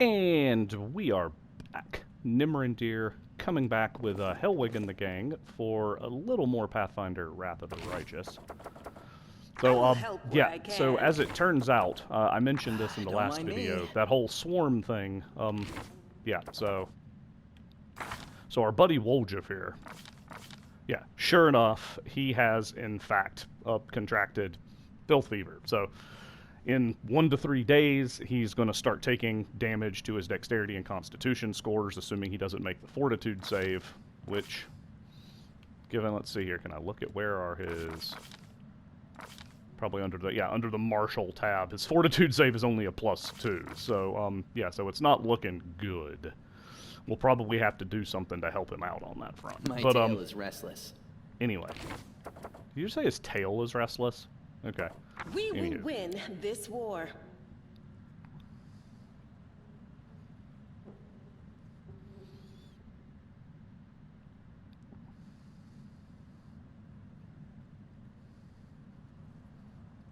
And we are back. Nimrandir coming back with Hellwig and the gang for a little more Pathfinder Wrath of the Righteous. So, I'll help where I so can. as it turns out, I mentioned this in the Don't last mind video, me. that whole swarm thing, yeah, so our buddy Woljif here, yeah, sure enough, he has, in fact, contracted filth fever. So, in 1 to 3 days, he's going to start taking damage to his dexterity and constitution scores, assuming he doesn't make the fortitude save, which, given, let's see here, can I look at where are his... Probably under the martial tab. His fortitude save is only a +2, so, yeah, so it's not looking good. We'll probably have to do something to help him out on that front. My But, tail is restless. anyway. Did you say his tail is restless? Okay. We will Anywho. win this war.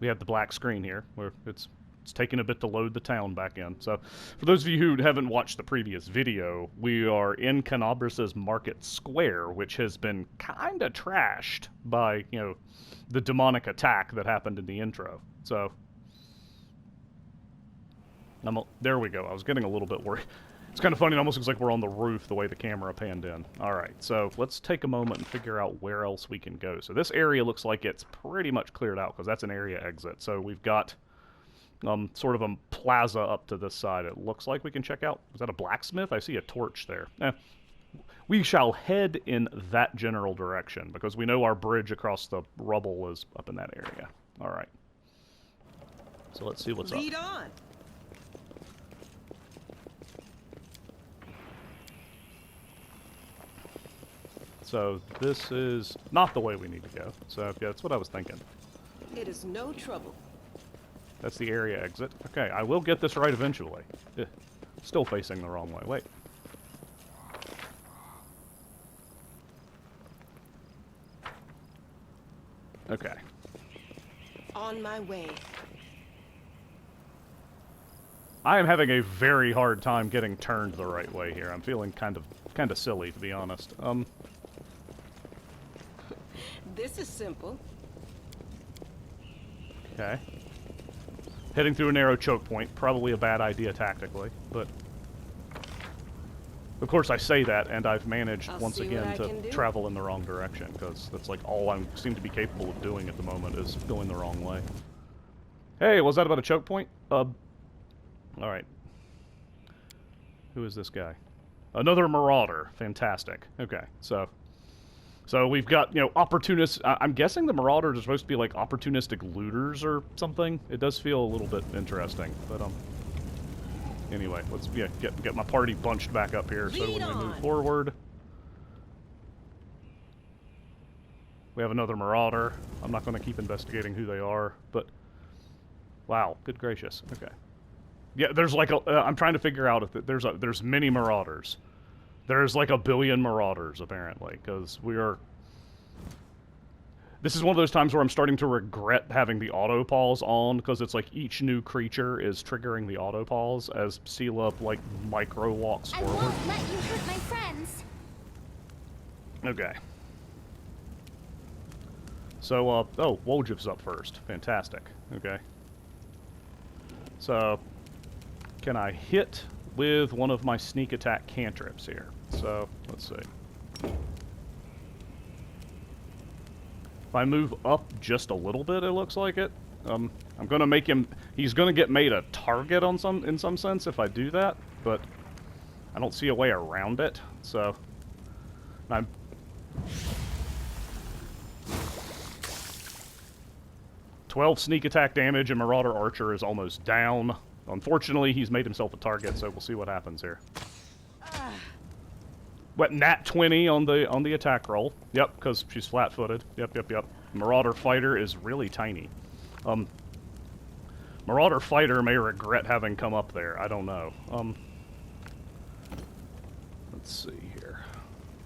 We have the black screen here, where it's taking a bit to load the town back in. So, for those of you who haven't watched the previous video, we are in Canabris's Market Square, which has been kind of trashed by, you know, the demonic attack that happened in the intro. So, there we go. I was getting a little bit worried. It's kind of funny. It almost looks like we're on the roof the way the camera panned in. All right, so let's take a moment and figure out where else we can go. So this area looks like it's pretty much cleared out because that's an area exit. So we've got sort of a plaza up to this side. It looks like we can check out. Is that a blacksmith? I see a torch there. We shall head in that general direction because we know our bridge across the rubble is up in that area. All right. So let's see what's up. Lead on. So this is not the way we need to go. So yeah, that's what I was thinking. It is no trouble. That's the area exit. Okay, I will get this right eventually. Still facing the wrong way. Wait. Okay. On my way. I am having a very hard time getting turned the right way here. I'm feeling kind of silly, to be honest. This is simple. Okay. Heading through a narrow choke point, probably a bad idea tactically, but... Of course I say that, and I've managed, once again, to travel in the wrong direction, because that's like all I seem to be capable of doing at the moment is going the wrong way. Hey, was that about a choke point? Alright. Who is this guy? Another marauder. Fantastic. Okay, so we've got, you know, opportunists. I'm guessing the marauders are supposed to be like opportunistic looters or something. It does feel a little bit interesting, but anyway, let's get my party bunched back up here so when we move forward. We have another marauder. I'm not going to keep investigating who they are, but wow, good gracious. Okay. Yeah, there's like I'm trying to figure out if there's many marauders. There's like 1 billion marauders, apparently, because we are... This is one of those times where I'm starting to regret having the auto-pause on, because it's like each new creature is triggering the auto-pause as Sela, like, micro-walks forward. I won't let you hurt my friends! Okay. So, oh, Woljif's up first. Fantastic. Okay. So, can I hit with one of my sneak attack cantrips here? So, let's see. If I move up just a little bit, it looks like it. I'm gonna make him... He's gonna get made a target in some sense if I do that, but I don't see a way around it, so... I'm... 12 sneak attack damage, and Marauder Archer is almost down. Unfortunately, he's made himself a target, so we'll see what happens here. What, nat 20 on the attack roll. Yep, because she's flat-footed. Yep. Marauder Fighter is really tiny. Marauder Fighter may regret having come up there. I don't know. Let's see here.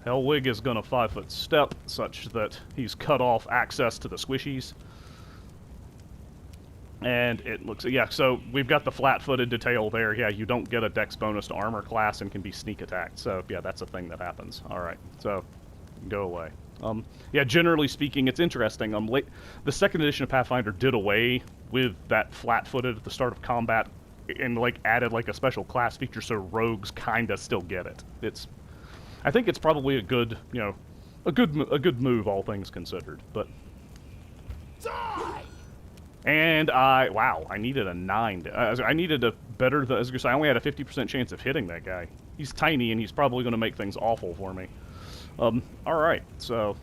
Hellwig is going to 5-foot step, such that he's cut off access to the squishies. And it looks, yeah, so we've got the flat-footed detail there. Yeah, you don't get a dex bonus to armor class and can be sneak attacked. So, yeah, that's a thing that happens. All right, so go away. Yeah, generally speaking, it's interesting. The second edition of Pathfinder did away with that flat-footed at the start of combat and, like, added, like, a special class feature so rogues kind of still get it. I think it's probably a good, you know, a good move, all things considered, but... Die! And wow, I needed a 9. I needed a better, as I only had a 50% chance of hitting that guy. He's tiny, and he's probably going to make things awful for me. Alright, so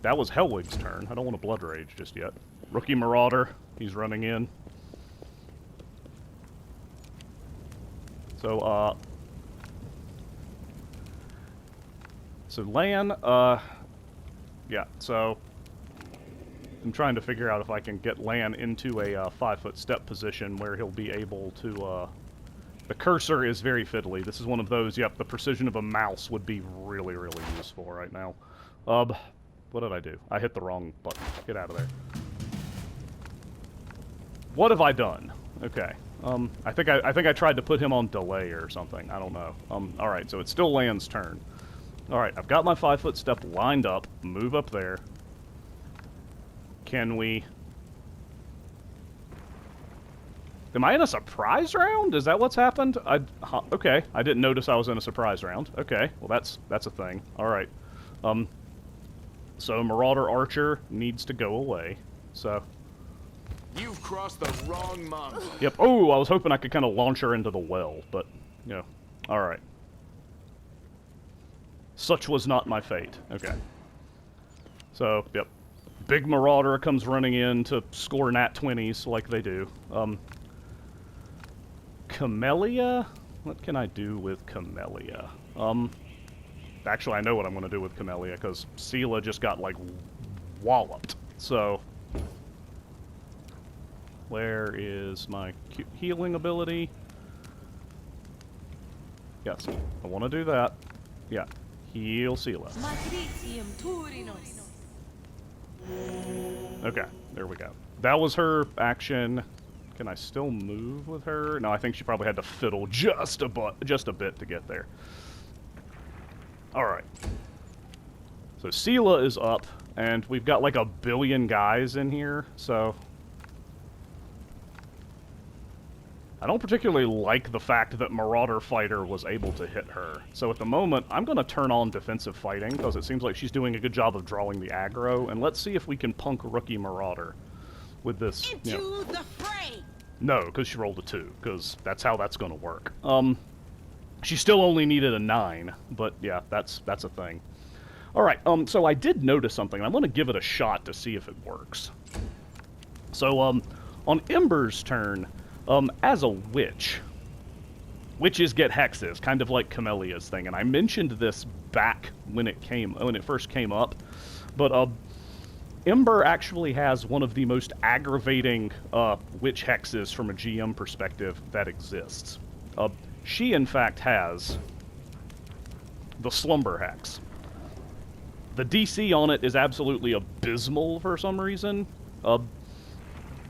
that was Hellwig's turn. I don't want to Blood Rage just yet. Rookie Marauder, he's running in. So, Lan, yeah, so I'm trying to figure out if I can get Lan into a 5-foot step position where he'll be able to, the cursor is very fiddly. This is one of those, yep, the precision of a mouse would be really, really useful right now. What did I do? I hit the wrong button. Get out of there. What have I done? Okay. I think I tried to put him on delay or something. I don't know. Alright, so it's still Lan's turn. Alright, I've got my 5-foot step lined up. Move up there. Can we... Am I in a surprise round? Is that what's happened? Okay, I didn't notice I was in a surprise round. Okay, well that's a thing. Alright. So Marauder Archer needs to go away. So... You've crossed the wrong monk. Yep. Oh, I was hoping I could kind of launch her into the well, but, you know. Alright. Such was not my fate. Okay. So, yep. Big Marauder comes running in to score nat 20s like they do. Camellia? What can I do with Camellia? Actually, I know what I'm going to do with Camellia, because Sela just got, like, walloped. So, where is my healing ability? Yes, I want to do that. Yeah, heal Sela. Okay, there we go. That was her action. Can I still move with her? No, I think she probably had to fiddle just a bit to get there. Alright. So Sela is up, and we've got like 1 billion guys in here, so... I don't particularly like the fact that Marauder Fighter was able to hit her. So at the moment, I'm going to turn on defensive fighting, because it seems like she's doing a good job of drawing the aggro, and let's see if we can punk Rookie Marauder with this, you know. Into the fray! No, because she rolled a 2, because that's how that's going to work. She still only needed a 9, but yeah, that's a thing. Alright, so I did notice something, and I'm going to give it a shot to see if it works. So, on Ember's turn... as a witch, witches get hexes, kind of like Camellia's thing, and I mentioned this back when it first came up, but Ember actually has one of the most aggravating witch hexes from a GM perspective that exists. She, in fact, has the Slumber Hex. The DC on it is absolutely abysmal for some reason.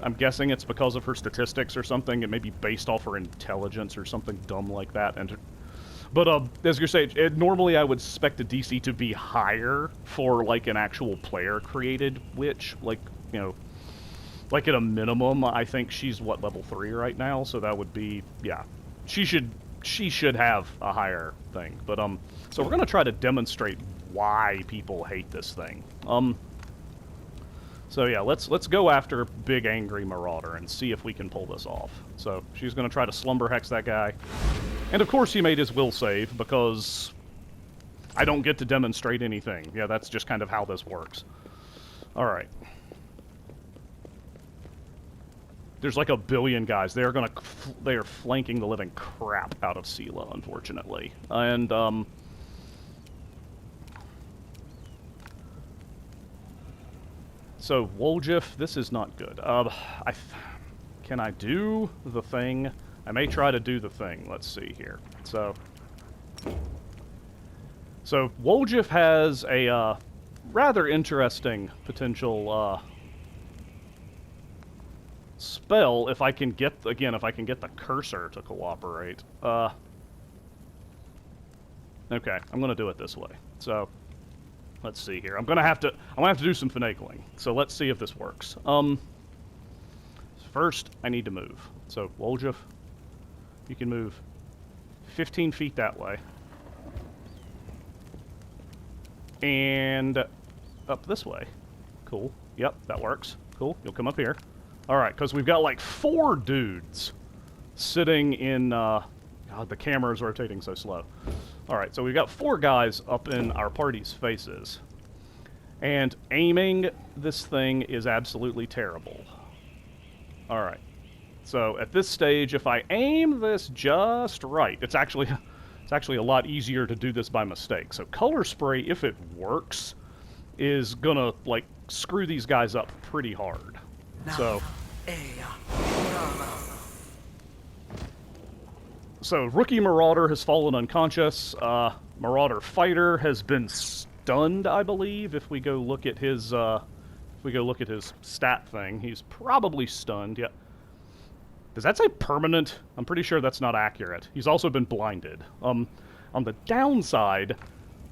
I'm guessing it's because of her statistics or something. It may be based off her intelligence or something dumb like that. But as you say, normally I would expect the DC to be higher for like an actual player-created witch. Like, you know, like at a minimum, I think she's what, level 3 right now. So that would be, yeah, she should have a higher thing. But so we're gonna try to demonstrate why people hate this thing. So yeah, let's go after Big Angry Marauder and see if we can pull this off. So she's going to try to Slumber Hex that guy. And of course he made his will save, because I don't get to demonstrate anything. Yeah, that's just kind of how this works. Alright. There's like 1 billion guys. They are flanking the living crap out of Sela, unfortunately. And, so, Woljif, this is not good. Can I do the thing? I may try to do the thing. Let's see here. So Woljif has a rather interesting potential spell if I can get, again, if I can get the cursor to cooperate. Okay, I'm gonna do it this way. So, let's see here. I'm gonna have to do some finagling. So let's see if this works. First, I need to move. So, Woljif, you can move 15 feet that way. And up this way. Cool. Yep, that works. Cool. You'll come up here. Alright, because we've got like 4 dudes sitting in... God, the camera is rotating so slow. Alright, so we've got 4 guys up in our party's faces. And aiming this thing is absolutely terrible. Alright. So, at this stage, if I aim this just right, it's actually a lot easier to do this by mistake. So, color spray, if it works, is gonna, like, screw these guys up pretty hard. So, Rookie Marauder has fallen unconscious. Marauder Fighter has been stunned, I believe. If we go look at his, stat thing, he's probably stunned. Yeah. Does that say permanent? I'm pretty sure that's not accurate. He's also been blinded. On the downside,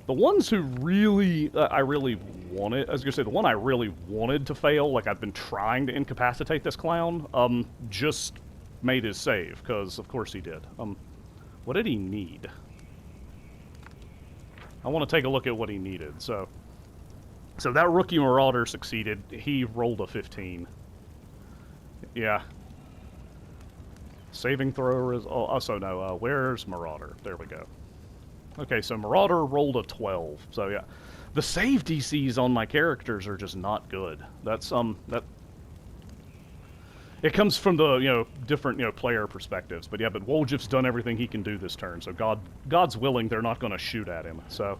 the ones who really, I was gonna say, the one I really wanted to fail, like I've been trying to incapacitate this clown, just made his save, because of course he did. What did he need? I want to take a look at what he needed, so that Rookie Marauder succeeded. He rolled a 15. Yeah. Saving throw is... Oh, so no, where's Marauder? There we go. Okay, so Marauder rolled a 12. So, yeah. The save DCs on my characters are just not good. That's, it comes from the, different, player perspectives. But, yeah, but Woljif's done everything he can do this turn. So, God's willing, they're not going to shoot at him. So,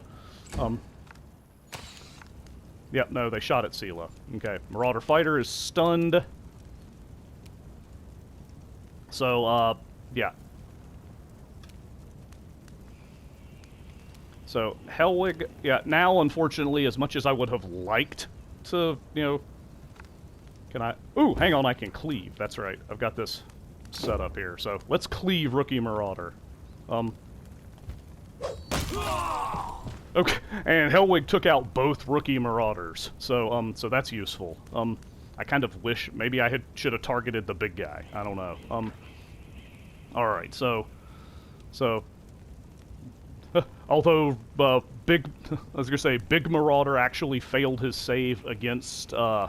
Yep, no, they shot at Sela. Okay, Marauder Fighter is stunned. So, yeah. So, Helwig, yeah, now, unfortunately, as much as I would have liked to, can I... Ooh, hang on, I can cleave. That's right. I've got this set up here. So, let's cleave Rookie Marauder. Okay, and Helwig took out both Rookie Marauders. So, so that's useful. I kind of wish maybe I should have targeted the big guy. I don't know. Alright, so although Big Marauder actually failed his save against the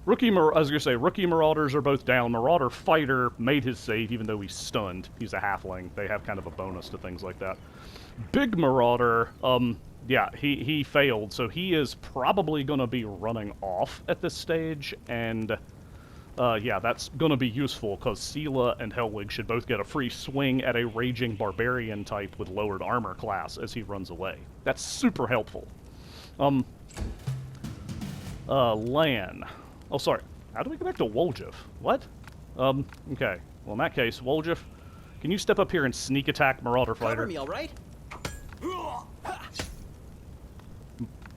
Rookie Marauders are both down. Marauder Fighter made his save even though he's stunned. He's a halfling. They have kind of a bonus to things like that. Big Marauder, yeah, he failed, so he is probably going to be running off at this stage, and yeah, that's going to be useful, because Sela and Helwig should both get a free swing at a Raging Barbarian type with lowered armor class as he runs away. That's super helpful. Lan. Oh, sorry. How do we get back to Woljif? What? Okay. Well, in that case, Woljif, can you step up here and sneak attack Marauder Fighter? Cover me, all right?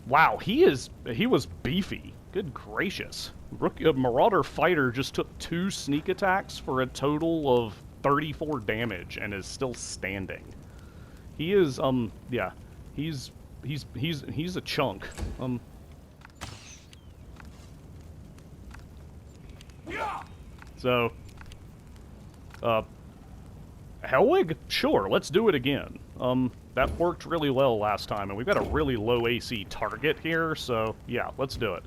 Wow, he was beefy. Good gracious. Marauder Fighter just took 2 sneak attacks for a total of 34 damage and is still standing. He is, yeah, he's a chunk. So, Helwig? Sure, let's do it again. That worked really well last time, and we've got a really low AC target here, so yeah, let's do it.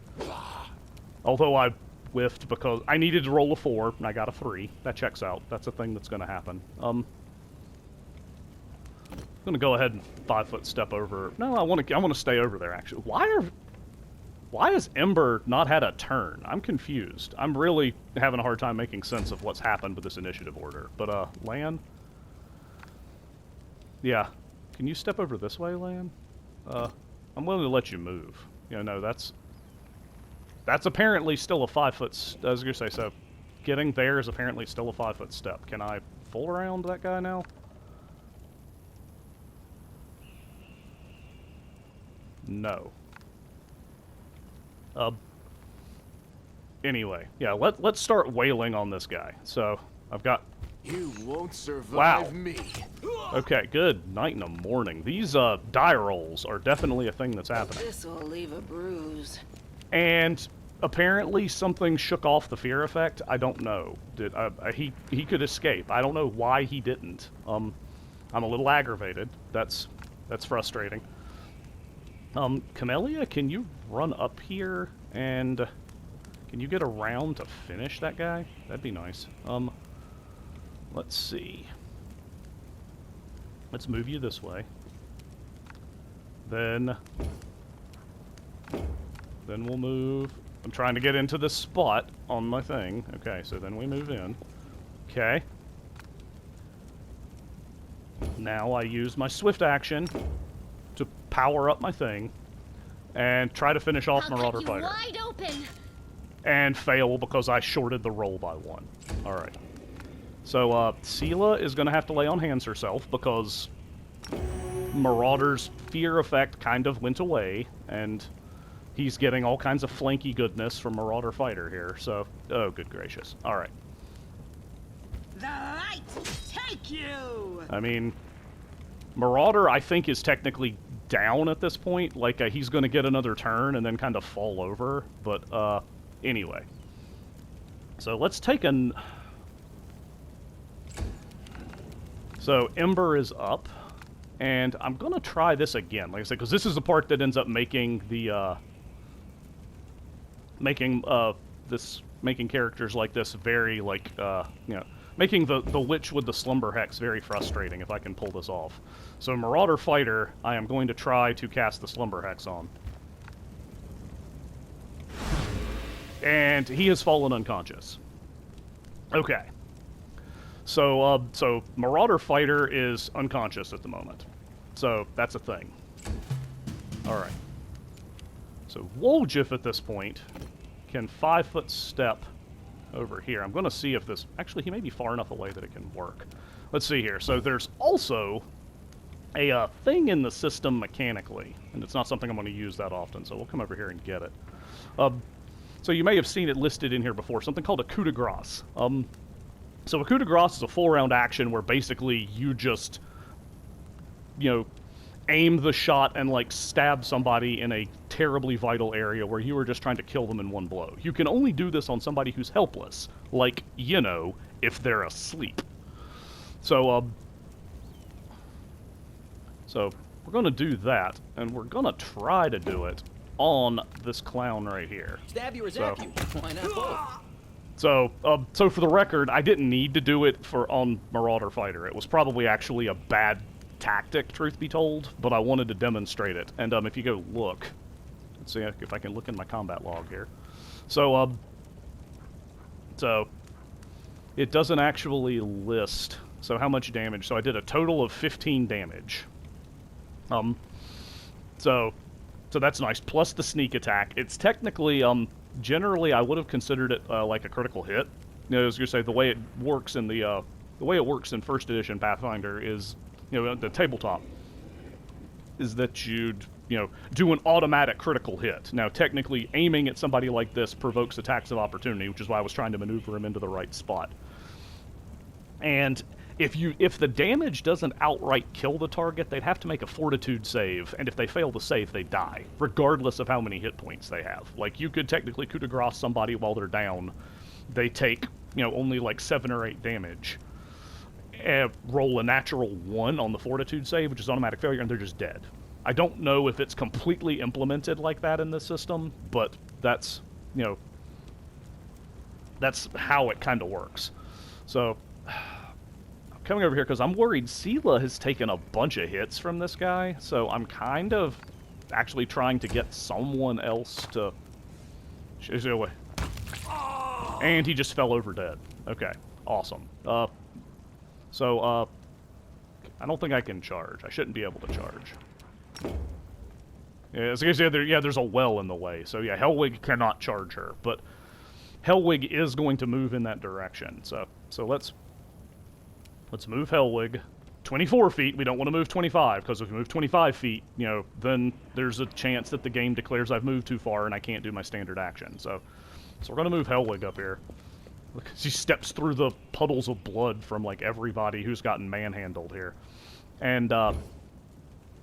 Although I whiffed because I needed to roll a 4, and I got a 3. That checks out. That's a thing that's going to happen. I'm going to go ahead and 5-foot step over. No, I want to stay over there, actually. Why has Ember not had a turn? I'm confused. I'm really having a hard time making sense of what's happened with this initiative order. But, Lan? Yeah. Can you step over this way, Lan? I'm willing to let you move. No, that's apparently still a 5-foot... I was going to say, so getting there is apparently still a 5-foot step. Can I fool around that guy now? No. anyway, yeah, let's start wailing on this guy. So, I've got... You won't survive Wow. me. Okay, good night and a morning. These, die rolls are definitely a thing that's happening. This will leave a bruise. And apparently something shook off the fear effect. I don't know. He could escape. I don't know why he didn't. I'm a little aggravated. That's frustrating. Camellia, can you run up here and can you get around to finish that guy? That'd be nice. Let's see. Let's move you this way. Then we'll move. I'm trying to get into this spot on my thing. Okay, so then we move in. Okay. Now I use my swift action to power up my thing and try to finish off Marauder Fighter. Wide open. And fail because I shorted the roll by 1. Alright. So, Sela is going to have to lay on hands herself because Marauder's fear effect kind of went away, and he's getting all kinds of flanky goodness from Marauder Fighter here, so... Oh, good gracious. Alright. The light take you! I mean, Marauder, I think, is technically down at this point. Like, he's going to get another turn and then kind of fall over, but, anyway. So, let's take an... So, Ember is up, and I'm going to try this again, like I said, because this is the part that ends up making the, making characters like this very, like, you know, making the Witch with the Slumber Hex very frustrating if I can pull this off. So, Marauder Fighter, I am going to try to cast the Slumber Hex on. And he has fallen unconscious. Okay. So, so Marauder Fighter is unconscious at the moment. So, that's a thing. Alright. So, Woljif at this point can 5-foot step over here. I'm going to see if this... Actually, he may be far enough away that it can work. Let's see here. So, there's also a thing in the system mechanically, and it's not something I'm going to use that often, so we'll come over here and get it. So, you may have seen it listed in here before, something called a coup de grace. So a coup de grace is a full-round action where basically you just, you know, aim the shot and, like, stab somebody in a terribly vital area where you are just trying to kill them in one blow. You can only do this on somebody who's helpless, like, you know, if they're asleep. So, we're going to do that, and we're going to try to do it on this clown right here. Stab you or zap you? Why not both? So, so for the record, I didn't need to do it on Marauder Fighter. It was probably actually a bad tactic, truth be told, but I wanted to demonstrate it. And if you go look, let's see if I can look in my combat log here. So, so it doesn't actually list. So how much damage? So I did a total of 15 damage. So that's nice. Plus the sneak attack. It's technically generally, I would have considered it like a critical hit. You know, as you say, the way it works in the way it works in First Edition Pathfinder is, you know, the tabletop is that you'd, you know, do an automatic critical hit. Now, technically, aiming at somebody like this provokes attacks of opportunity, which is why I was trying to maneuver him into the right spot. And if the damage doesn't outright kill the target, they'd have to make a fortitude save, and if they fail to save, they die, regardless of how many hit points they have. Like, you could technically coup de grace somebody while they're down. They take, you know, only like 7 or 8 damage. Roll a natural 1 on the fortitude save, which is automatic failure, and they're just dead. I don't know if it's completely implemented like that in this system, but that's, you know, that's how it kind of works. So, coming over here because I'm worried Sela has taken a bunch of hits from this guy, so I'm kind of actually trying to get someone else to... And he just fell over dead. Okay, awesome. So, I don't think I can charge. I shouldn't be able to charge. Yeah, so there's a well in the way, so yeah, Hellwig cannot charge her, but Hellwig is going to move in that direction, so let's move Hellwig 24 feet. We don't want to move 25, because if we move 25 feet, you know, then there's a chance that the game declares I've moved too far and I can't do my standard action. So So we're gonna move Hellwig up here. She steps through the puddles of blood from, like, everybody who's gotten manhandled here. And,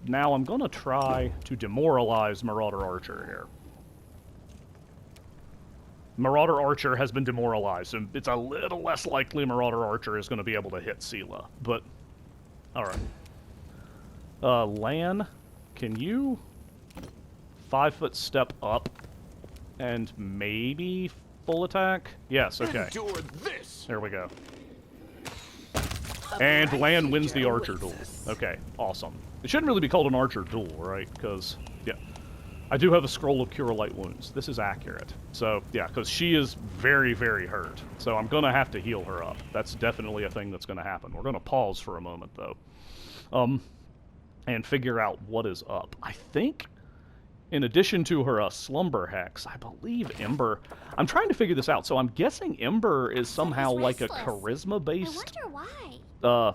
now I'm gonna try to demoralize Marauder Archer here. Marauder Archer has been demoralized, and it's a little less likely Marauder Archer is gonna be able to hit Sela, but... Alright. Lan, can you 5-foot step up and maybe full attack? Yes, okay. Endure this. There we go. And Lan wins the Archer duel. Okay, awesome. It shouldn't really be called an Archer duel, right? Because, yeah. I do have a scroll of Cure Light Wounds. This is accurate. So, yeah, because she is very, very hurt. So I'm going to have to heal her up. That's definitely a thing that's going to happen. We're going to pause for a moment, though. And figure out what is up. I think, in addition to her Slumber Hex, I believe Ember... I'm trying to figure this out. So I'm guessing Ember is somehow like a charisma-based... I wonder why.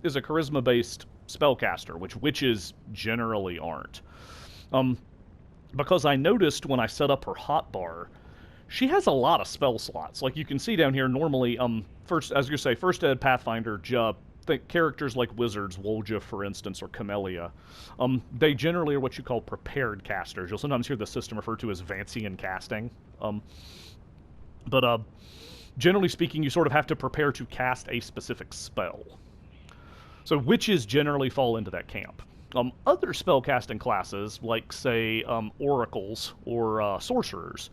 Is a charisma-based spellcaster, which witches generally aren't. Because I noticed when I set up her hotbar, she has a lot of spell slots. Like you can see down here, normally, first, as you say, first ed Pathfinder, think characters like wizards, Wolja, for instance, or Camellia, they generally are what you call prepared casters. You'll sometimes hear the system referred to as Vancian casting. But generally speaking, you sort of have to prepare to cast a specific spell. So witches generally fall into that camp. Other spellcasting classes, like, say, oracles or sorcerers,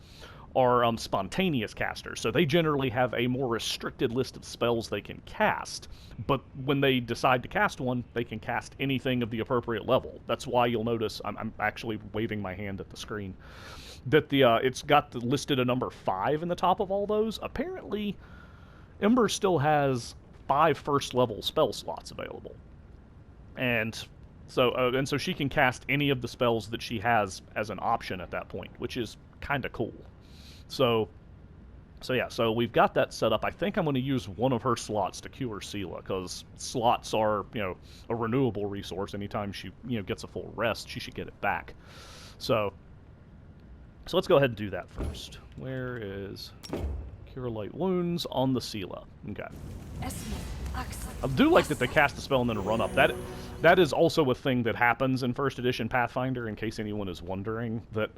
are spontaneous casters. So they generally have a more restricted list of spells they can cast. But when they decide to cast one, they can cast anything of the appropriate level. That's why you'll notice, I'm actually waving my hand at the screen, that it's got listed a number 5 in the top of all those. Apparently, Ember still has 5 first-level spell slots available. And so she can cast any of the spells that she has as an option at that point, which is kind of cool. So yeah, so we've got that set up. I think I'm going to use one of her slots to cure Sela, because slots are, a renewable resource. Anytime she, gets a full rest, she should get it back. So let's go ahead and do that first. Where is Cure Light Wounds on the Sela? Okay. I do like that they cast a spell and then run up. That is also a thing that happens in first edition Pathfinder, in case anyone is wondering, that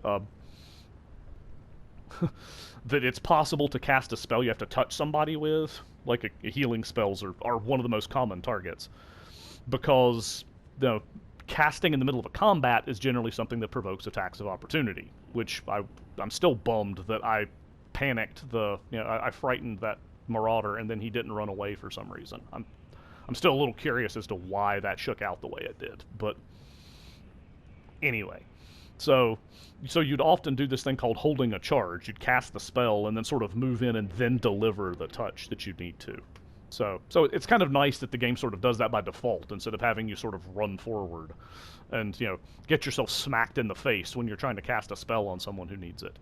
that it's possible to cast a spell you have to touch somebody with, like healing spells are one of the most common targets, because casting in the middle of a combat is generally something that provokes attacks of opportunity, which I'm still bummed that I panicked I frightened that Marauder and then he didn't run away for some reason. I'm still a little curious as to why that shook out the way it did, but anyway. So you'd often do this thing called holding a charge. You'd cast the spell and then sort of move in and then deliver the touch that you need to. So it's kind of nice that the game sort of does that by default, instead of having you sort of run forward and, get yourself smacked in the face when you're trying to cast a spell on someone who needs it.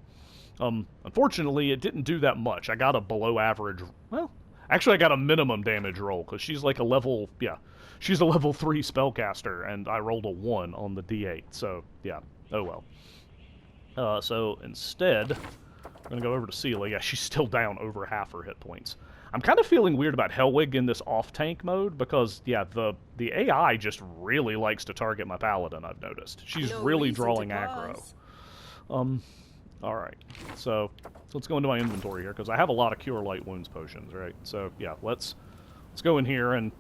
Unfortunately, it didn't do that much. I got a below average... Well, actually I got a minimum damage roll, because she's like a level... Yeah, she's a level 3 spellcaster, and I rolled a 1 on the d8, so, yeah. Oh well. So instead, I'm going to go over to Sela. Yeah, she's still down over half her hit points. I'm kind of feeling weird about Hellwig in this off-tank mode, because, yeah, the AI just really likes to target my paladin, I've noticed. She's really drawing aggro. Alright, so let's go into my inventory here, because I have a lot of Cure Light Wounds potions, right? So, yeah, let's go in here, and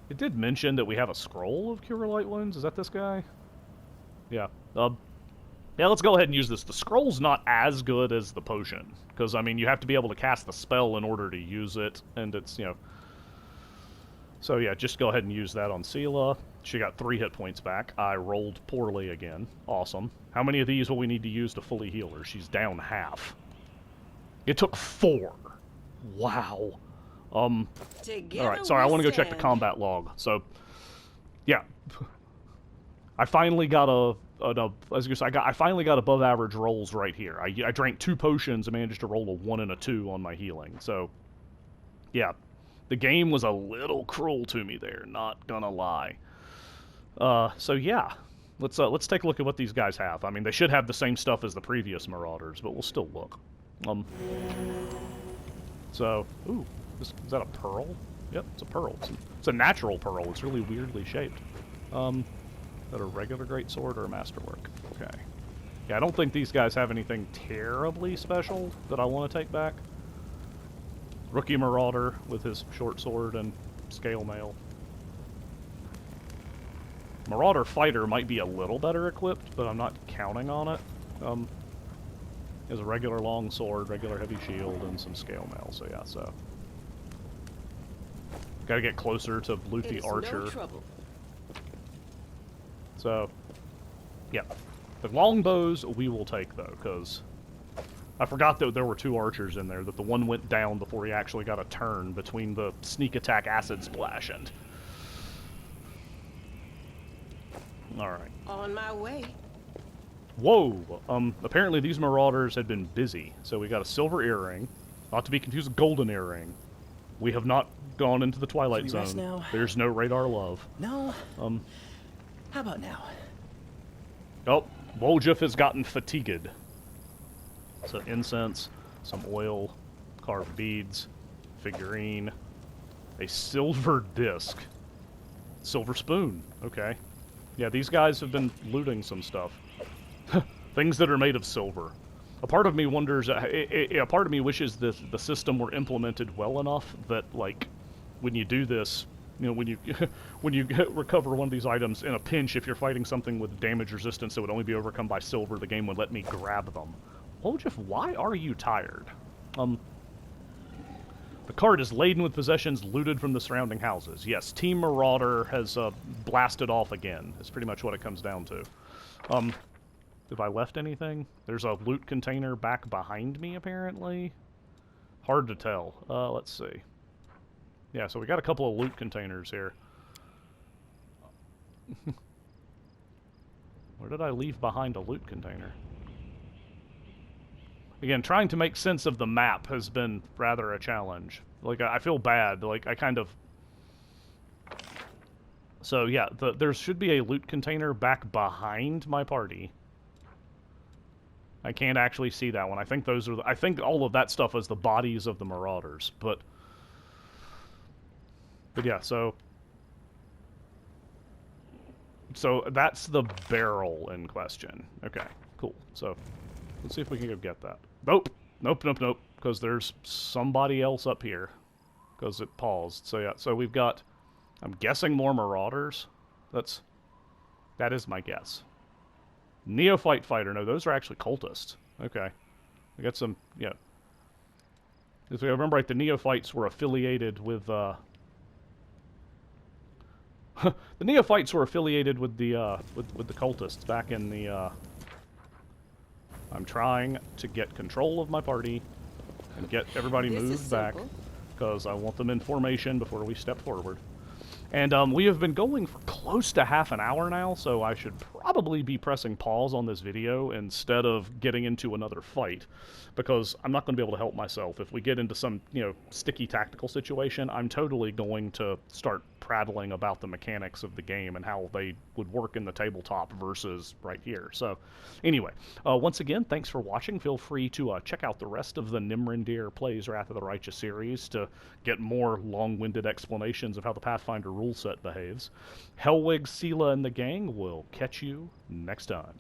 it did mention that we have a scroll of Cure Light Wounds. Is that this guy? Yeah. Yeah, let's go ahead and use this. The scroll's not as good as the potion, because, I mean, you have to be able to cast the spell in order to use it, and it's, So, yeah, just go ahead and use that on Sela. She got 3 hit points back. I rolled poorly again. Awesome. How many of these will we need to use to fully heal her? She's down half. It took 4. Wow. Alright, sorry, I want to go check the combat log. So, yeah. I finally got I finally got above average rolls right here. I drank 2 potions and managed to roll a 1 and a 2 on my healing. So, yeah, the game was a little cruel to me there. Not gonna lie. So yeah, let's take a look at what these guys have. I mean, they should have the same stuff as the previous Marauders, but we'll still look. So, ooh, is that a pearl? Yep, it's a pearl. It's a natural pearl. It's really weirdly shaped. Is that a regular greatsword or a masterwork? Okay. Yeah, I don't think these guys have anything terribly special that I want to take back. Rookie Marauder with his short sword and scale mail. Marauder Fighter might be a little better equipped, but I'm not counting on it. He has a regular long sword, regular heavy shield, and some scale mail, so yeah, so. Gotta get closer to loot the archer. No trouble. So, yeah. The longbows we will take, though, because I forgot that there were 2 archers in there, that the one went down before he actually got a turn between the sneak attack acid splash and... Alright. On my way. Whoa! Apparently these marauders had been busy, so we got a silver earring, not to be confused with golden earring. We have not gone into the Twilight Can we rest Zone. now? There's no radar love. No. How about now? Oh, Woljif has gotten fatigued. So incense, some oil, carved beads, figurine, a silver disc, silver spoon. Okay. Yeah, these guys have been looting some stuff. Things that are made of silver. A part of me wonders, a part of me wishes the system were implemented well enough that, like, when you do this, you know, when you when you recover one of these items in a pinch, if you're fighting something with damage resistance that would only be overcome by silver, the game would let me grab them. Woljif, why are you tired? The cart is laden with possessions looted from the surrounding houses. Yes, Team Marauder has blasted off again. It's pretty much what it comes down to. Have I left anything? There's a loot container back behind me, apparently. Hard to tell. Let's see. Yeah, so we got a couple of loot containers here. Where did I leave behind a loot container? Again, trying to make sense of the map has been rather a challenge. Like, I feel bad. Like, I kind of... So, yeah, there should be a loot container back behind my party. I can't actually see that one. I think those are... I think all of that stuff is the bodies of the Marauders, but yeah, so that's the barrel in question. Okay, cool. So let's see if we can go get that. Nope, because there's somebody else up here, because it paused. So yeah, so we've got, I'm guessing, more Marauders. That is my guess. Neophyte fighter. No, those are actually cultists. Okay, we got some. Yeah, if I remember right, the Neophytes were affiliated with. The Neophytes were affiliated with the cultists back in the. I'm trying to get control of my party and get everybody moved back because I want them in formation before we step forward. And we have been going for close to half an hour now, so I should probably be pressing pause on this video instead of getting into another fight, because I'm not going to be able to help myself. If we get into some, sticky tactical situation, I'm totally going to start prattling about the mechanics of the game and how they would work in the tabletop versus right here. So, anyway, once again, thanks for watching. Feel free to check out the rest of the Nimrandir Plays Wrath of the Righteous series to get more long-winded explanations of how the Pathfinder rule set behaves. Hellwig, Sela, and the gang will catch you next time.